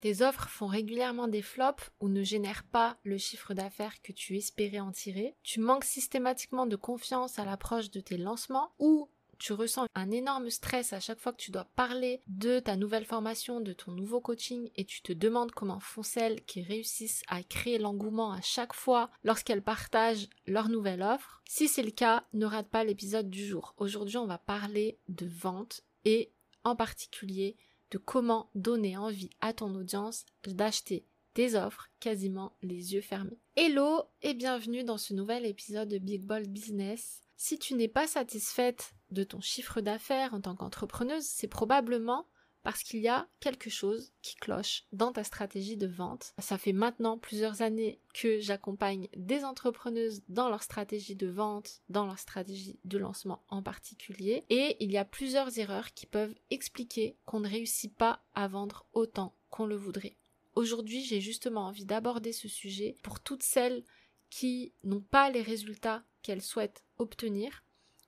Tes offres font régulièrement des flops ou ne génèrent pas le chiffre d'affaires que tu espérais en tirer. Tu manques systématiquement de confiance à l'approche de tes lancements ou tu ressens un énorme stress à chaque fois que tu dois parler de ta nouvelle formation, de ton nouveau coaching et tu te demandes comment font celles qui réussissent à créer l'engouement à chaque fois lorsqu'elles partagent leur nouvelle offre. Si c'est le cas, ne rate pas l'épisode du jour. Aujourd'hui, on va parler de vente et en particulier de comment donner envie à ton audience d'acheter tes offres quasiment les yeux fermés. Hello et bienvenue dans ce nouvel épisode de Big Bold Business. Si tu n'es pas satisfaite de ton chiffre d'affaires en tant qu'entrepreneuse, c'est probablement parce qu'il y a quelque chose qui cloche dans ta stratégie de vente. Ça fait maintenant plusieurs années que j'accompagne des entrepreneuses dans leur stratégie de vente, dans leur stratégie de lancement en particulier. Et il y a plusieurs erreurs qui peuvent expliquer qu'on ne réussit pas à vendre autant qu'on le voudrait. Aujourd'hui, j'ai justement envie d'aborder ce sujet pour toutes celles qui n'ont pas les résultats qu'elles souhaitent obtenir.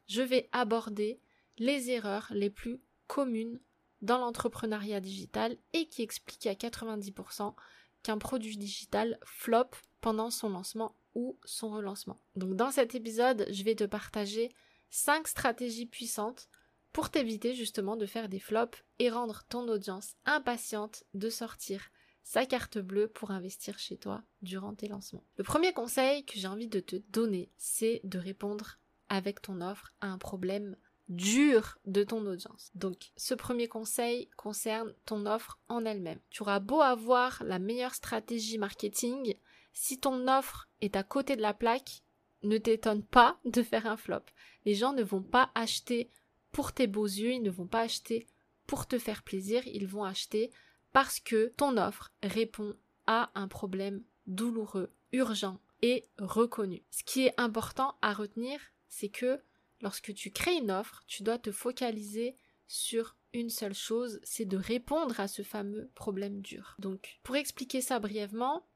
Je vais aborder les erreurs les plus communes dans l'entrepreneuriat digital et qui explique à 90% qu'un produit digital flop pendant son lancement ou son relancement. Donc dans cet épisode, je vais te partager 5 stratégies puissantes pour t'éviter justement de faire des flops et rendre ton audience impatiente de sortir sa carte bleue pour investir chez toi durant tes lancements. Le premier conseil que j'ai envie de te donner, c'est de répondre avec ton offre à un problème dur de ton audience. Donc, ce premier conseil concerne ton offre en elle-même. Tu auras beau avoir la meilleure stratégie marketing, si ton offre est à côté de la plaque, ne t'étonne pas de faire un flop. Les gens ne vont pas acheter pour tes beaux yeux, ils ne vont pas acheter pour te faire plaisir, ils vont acheter parce que ton offre répond à un problème douloureux, urgent et reconnu. Ce qui est important à retenir, c'est que lorsque tu crées une offre, tu dois te focaliser sur une seule chose, c'est de répondre à ce fameux problème dur. Donc, pour expliquer ça brièvement,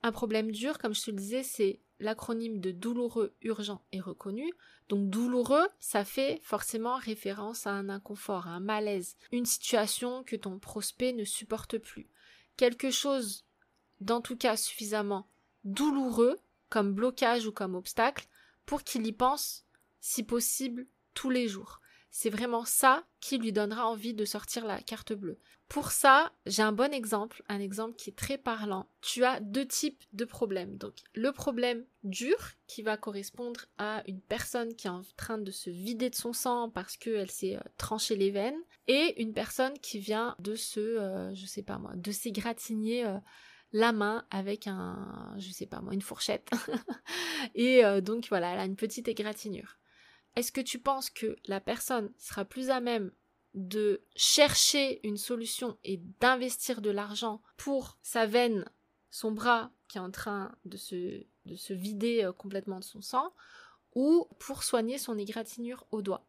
un problème dur, comme je te le disais, c'est l'acronyme de douloureux, urgent et reconnu. Donc douloureux, ça fait forcément référence à un inconfort, à un malaise, une situation que ton prospect ne supporte plus. Quelque chose, d'en tout cas suffisamment douloureux, comme blocage ou comme obstacle, pour qu'il y pense si possible, tous les jours. C'est vraiment ça qui lui donnera envie de sortir la carte bleue. Pour ça, j'ai un bon exemple, un exemple qui est très parlant. Tu as 2 types de problèmes. Donc, le problème dur, qui va correspondre à une personne qui est en train de se vider de son sang parce qu'elle s'est tranché les veines, et une personne qui vient de de s'égratigner la main avec une fourchette. Et donc voilà, elle a une petite égratignure. Est-ce que tu penses que la personne sera plus à même de chercher une solution et d'investir de l'argent pour sa veine, son bras qui est en train de se vider complètement de son sang, ou pour soigner son égratignure au doigt?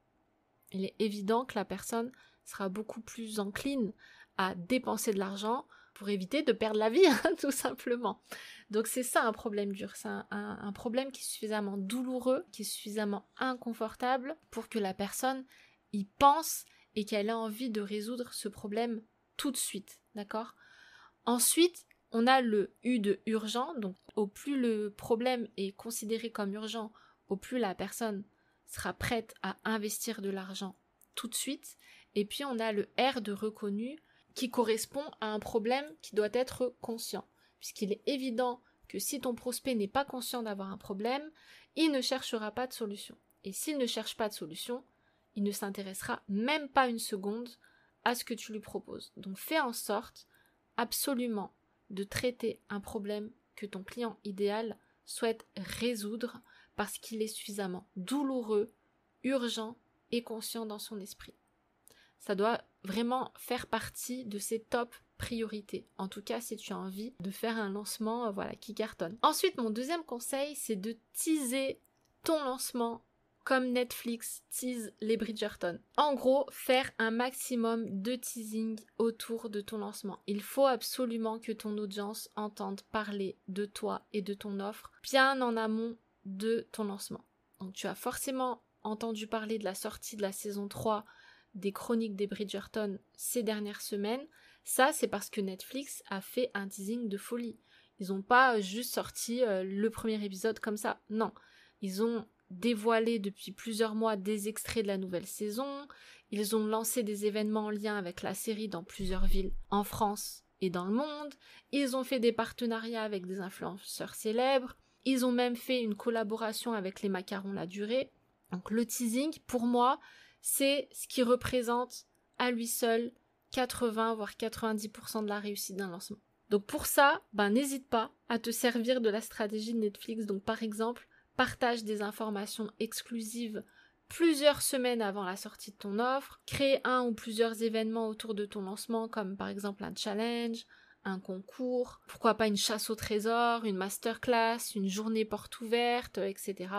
Il est évident que la personne sera beaucoup plus encline à dépenser de l'argent pour éviter de perdre la vie, tout simplement. Donc c'est ça un problème dur, c'est un problème qui est suffisamment douloureux, qui est suffisamment inconfortable pour que la personne y pense et qu'elle ait envie de résoudre ce problème tout de suite, d'accord? Ensuite, on a le U de urgent, donc au plus le problème est considéré comme urgent, au plus la personne sera prête à investir de l'argent tout de suite. Et puis on a le R de reconnu, qui correspond à un problème qui doit être conscient. Puisqu'il est évident que si ton prospect n'est pas conscient d'avoir un problème, il ne cherchera pas de solution. Et s'il ne cherche pas de solution, il ne s'intéressera même pas une seconde à ce que tu lui proposes. Donc fais en sorte absolument de traiter un problème que ton client idéal souhaite résoudre parce qu'il est suffisamment douloureux, urgent et conscient dans son esprit. Ça doit vraiment faire partie de ses top priorités. En tout cas, si tu as envie de faire un lancement qui cartonne. Ensuite, mon deuxième conseil, c'est de teaser ton lancement comme Netflix tease les Bridgerton. En gros, faire un maximum de teasing autour de ton lancement. Il faut absolument que ton audience entende parler de toi et de ton offre bien en amont de ton lancement. Donc tu as forcément entendu parler de la sortie de la saison 3 des Chroniques des Bridgerton ces dernières semaines. Ça, c'est parce que Netflix a fait un teasing de folie. Ils n'ont pas juste sorti le premier épisode comme ça. Non, ils ont dévoilé depuis plusieurs mois des extraits de la nouvelle saison. Ils ont lancé des événements en lien avec la série dans plusieurs villes en France et dans le monde. Ils ont fait des partenariats avec des influenceurs célèbres. Ils ont même fait une collaboration avec les macarons La Durée. Donc le teasing, pour moi, c'est ce qui représente à lui seul 80 voire 90% de la réussite d'un lancement. Donc pour ça, n'hésite pas à te servir de la stratégie de Netflix. Donc par exemple, partage des informations exclusives plusieurs semaines avant la sortie de ton offre, crée un ou plusieurs événements autour de ton lancement, comme par exemple un challenge, un concours, pourquoi pas une chasse au trésor, une masterclass, une journée porte ouverte, etc.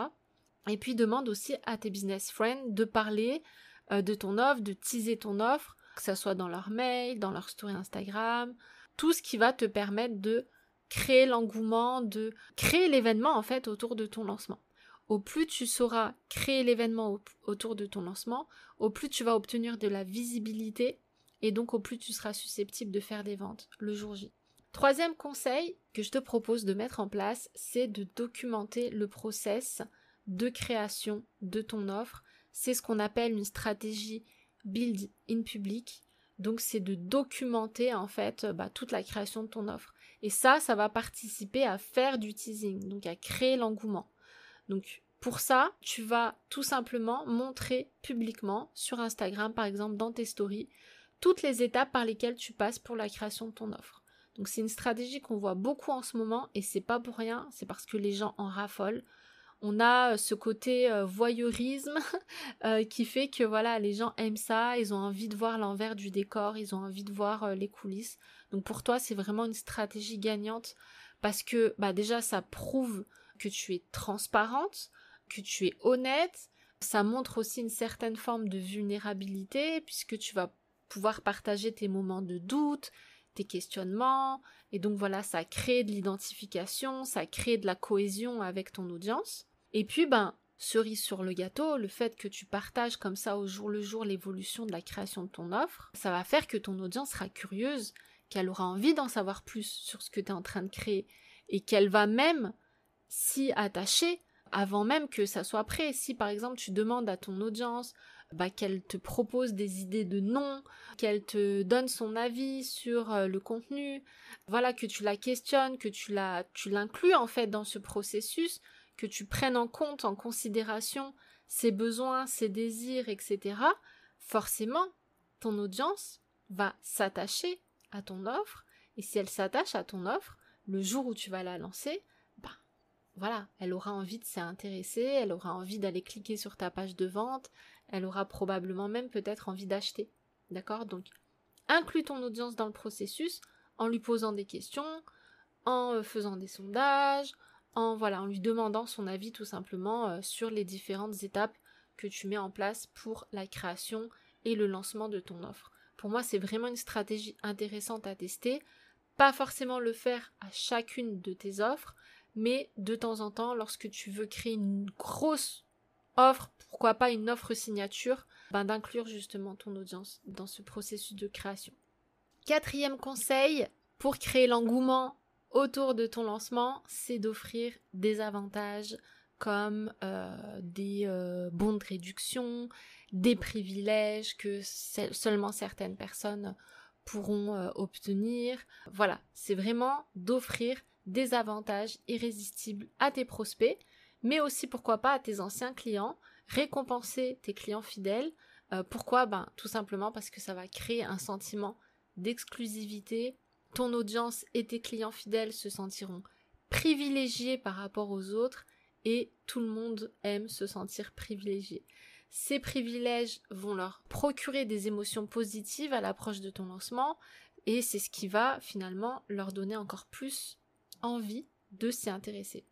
Et puis demande aussi à tes business friends de parler de ton offre, de teaser ton offre, que ça soit dans leur mail, dans leur story Instagram, tout ce qui va te permettre de créer l'engouement, de créer l'événement en fait autour de ton lancement. Au plus tu sauras créer l'événement autour de ton lancement, au plus tu vas obtenir de la visibilité et donc au plus tu seras susceptible de faire des ventes le jour J. Troisième conseil que je te propose de mettre en place, c'est de documenter le process de création de ton offre. C'est ce qu'on appelle une stratégie build in public. Donc c'est de documenter en fait toute la création de ton offre. Et ça va participer à faire du teasing, donc à créer l'engouement. Donc pour ça, tu vas tout simplement montrer publiquement sur Instagram, par exemple dans tes stories, toutes les étapes par lesquelles tu passes pour la création de ton offre. Donc c'est une stratégie qu'on voit beaucoup en ce moment et c'est pas pour rien, c'est parce que les gens en raffolent. On a ce côté voyeurisme qui fait que voilà, les gens aiment ça, ils ont envie de voir l'envers du décor, ils ont envie de voir les coulisses. Donc pour toi, c'est vraiment une stratégie gagnante parce que déjà ça prouve que tu es transparente, que tu es honnête. Ça montre aussi une certaine forme de vulnérabilité puisque tu vas pouvoir partager tes moments de doute, tes questionnements, et donc voilà, ça crée de l'identification, ça crée de la cohésion avec ton audience. Et puis cerise sur le gâteau, le fait que tu partages comme ça au jour le jour l'évolution de la création de ton offre, ça va faire que ton audience sera curieuse, qu'elle aura envie d'en savoir plus sur ce que tu es en train de créer, et qu'elle va même s'y attacher avant même que ça soit prêt. Si par exemple tu demandes à ton audience qu'elle te propose des idées de nom, qu'elle te donne son avis sur le contenu, voilà, que tu la questionnes, que tu l'inclus en fait dans ce processus, que tu prennes en compte, en considération ses besoins, ses désirs, etc. Forcément, ton audience va s'attacher à ton offre, et si elle s'attache à ton offre, le jour où tu vas la lancer, voilà, elle aura envie de s'y intéresser, elle aura envie d'aller cliquer sur ta page de vente, elle aura probablement même peut-être envie d'acheter. D'accord? Donc, inclus ton audience dans le processus en lui posant des questions, en faisant des sondages, en lui demandant son avis tout simplement sur les différentes étapes que tu mets en place pour la création et le lancement de ton offre. Pour moi, c'est vraiment une stratégie intéressante à tester. Pas forcément le faire à chacune de tes offres, mais de temps en temps, lorsque tu veux créer une grosse offre, pourquoi pas une offre signature, d'inclure justement ton audience dans ce processus de création. Quatrième conseil, pour créer l'engouement autour de ton lancement, c'est d'offrir des avantages comme des bons de réduction, des privilèges que seulement certaines personnes pourront obtenir. Voilà, c'est vraiment d'offrir des avantages irrésistibles à tes prospects, mais aussi pourquoi pas à tes anciens clients, récompenser tes clients fidèles. Pourquoi ? Tout simplement parce que ça va créer un sentiment d'exclusivité. Ton audience et tes clients fidèles se sentiront privilégiés par rapport aux autres et tout le monde aime se sentir privilégié. Ces privilèges vont leur procurer des émotions positives à l'approche de ton lancement et c'est ce qui va finalement leur donner encore plus envie de s'y intéresser.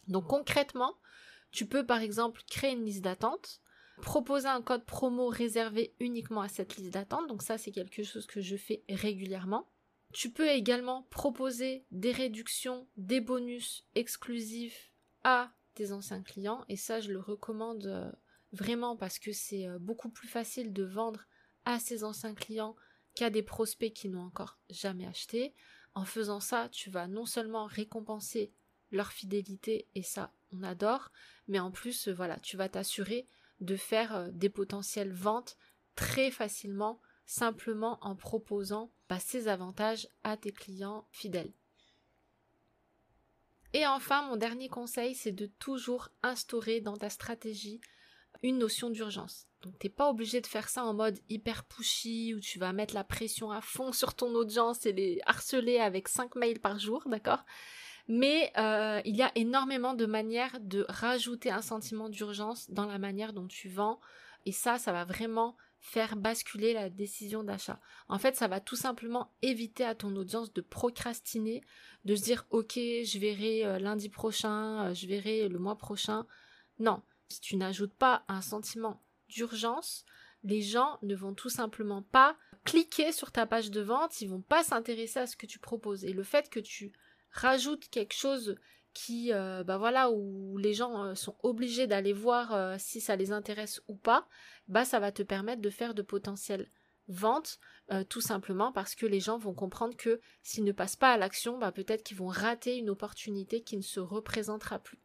Donc concrètement, tu peux par exemple créer une liste d'attente, proposer un code promo réservé uniquement à cette liste d'attente, donc ça c'est quelque chose que je fais régulièrement. Tu peux également proposer des réductions, des bonus exclusifs à tes anciens clients et ça je le recommande vraiment parce que c'est beaucoup plus facile de vendre à ses anciens clients qu'à des prospects qui n'ont encore jamais acheté. En faisant ça, tu vas non seulement récompenser leur fidélité, et ça, on adore, mais en plus, voilà, tu vas t'assurer de faire des potentielles ventes très facilement, simplement en proposant ces avantages à tes clients fidèles. Et enfin, mon dernier conseil, c'est de toujours instaurer dans ta stratégie une notion d'urgence. Donc t'es pas obligé de faire ça en mode hyper pushy où tu vas mettre la pression à fond sur ton audience et les harceler avec 5 mails par jour, d'accord ? Mais il y a énormément de manières de rajouter un sentiment d'urgence dans la manière dont tu vends, et ça va vraiment faire basculer la décision d'achat. En fait, ça va tout simplement éviter à ton audience de procrastiner, de se dire ok, je verrai lundi prochain, je verrai le mois prochain. Non, si tu n'ajoutes pas un sentiment d'urgence, les gens ne vont tout simplement pas cliquer sur ta page de vente, ils vont pas s'intéresser à ce que tu proposes. Et le fait que tu rajoutes quelque chose qui, où les gens sont obligés d'aller voir si ça les intéresse ou pas, ça va te permettre de faire de potentielles ventes, tout simplement parce que les gens vont comprendre que s'ils ne passent pas à l'action, peut-être qu'ils vont rater une opportunité qui ne se représentera plus.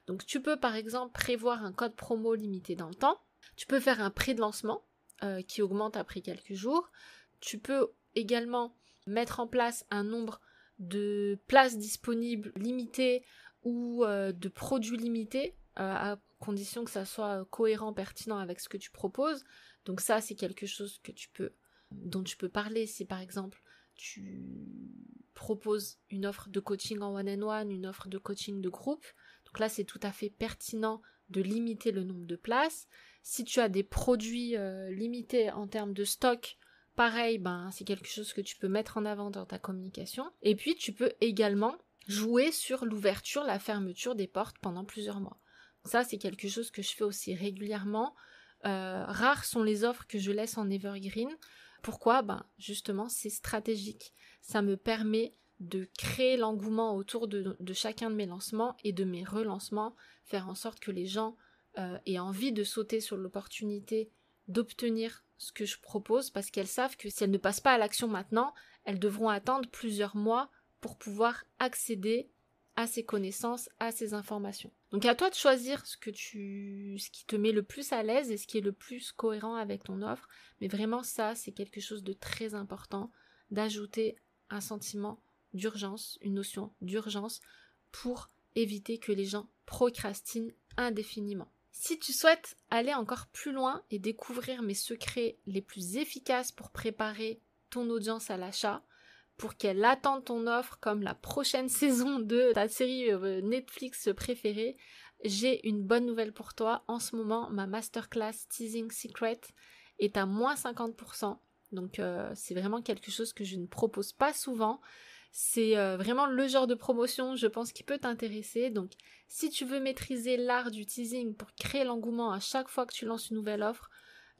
Donc tu peux par exemple prévoir un code promo limité dans le temps, tu peux faire un prix de lancement qui augmente après quelques jours, tu peux également mettre en place un nombre de places disponibles limitées ou de produits limités à condition que ça soit cohérent, pertinent avec ce que tu proposes. Donc ça, c'est quelque chose dont tu peux parler si par exemple tu proposes une offre de coaching en one-on-one, une offre de coaching de groupe. Donc là, c'est tout à fait pertinent de limiter le nombre de places. Si tu as des produits limités en termes de stock, pareil, c'est quelque chose que tu peux mettre en avant dans ta communication. Et puis, tu peux également jouer sur l'ouverture, la fermeture des portes pendant plusieurs mois. Ça, c'est quelque chose que je fais aussi régulièrement. Rares sont les offres que je laisse en evergreen. Pourquoi ? Justement, c'est stratégique. Ça me permet de créer l'engouement autour de chacun de mes lancements et de mes relancements, faire en sorte que les gens aient envie de sauter sur l'opportunité d'obtenir ce que je propose, parce qu'elles savent que si elles ne passent pas à l'action maintenant, elles devront attendre plusieurs mois pour pouvoir accéder à ces connaissances, à ces informations. Donc à toi de choisir ce qui te met le plus à l'aise et ce qui est le plus cohérent avec ton offre, mais vraiment ça, c'est quelque chose de très important, d'ajouter un sentiment d'urgence, une notion d'urgence pour éviter que les gens procrastinent indéfiniment. Si tu souhaites aller encore plus loin et découvrir mes secrets les plus efficaces pour préparer ton audience à l'achat, pour qu'elle attende ton offre comme la prochaine saison de ta série Netflix préférée, j'ai une bonne nouvelle pour toi. En ce moment, ma masterclass Teasing Secret est à moins 50%. Donc c'est vraiment quelque chose que je ne propose pas souvent. C'est vraiment le genre de promotion, je pense, qui peut t'intéresser. Donc, si tu veux maîtriser l'art du teasing pour créer l'engouement à chaque fois que tu lances une nouvelle offre,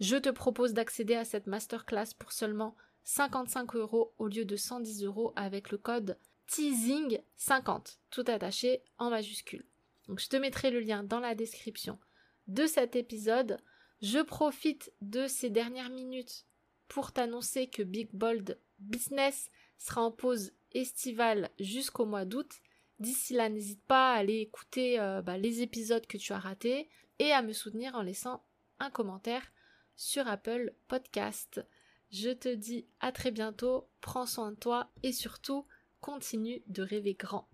je te propose d'accéder à cette masterclass pour seulement 55 € au lieu de 110 € avec le code TEASING50, tout attaché en majuscule. Donc, je te mettrai le lien dans la description de cet épisode. Je profite de ces dernières minutes pour t'annoncer que Big Bold Business sera en pause estivale jusqu'au mois d'août. D'ici là, n'hésite pas à aller écouter les épisodes que tu as ratés et à me soutenir en laissant un commentaire sur Apple Podcast. Je te dis à très bientôt, prends soin de toi et surtout, continue de rêver grand.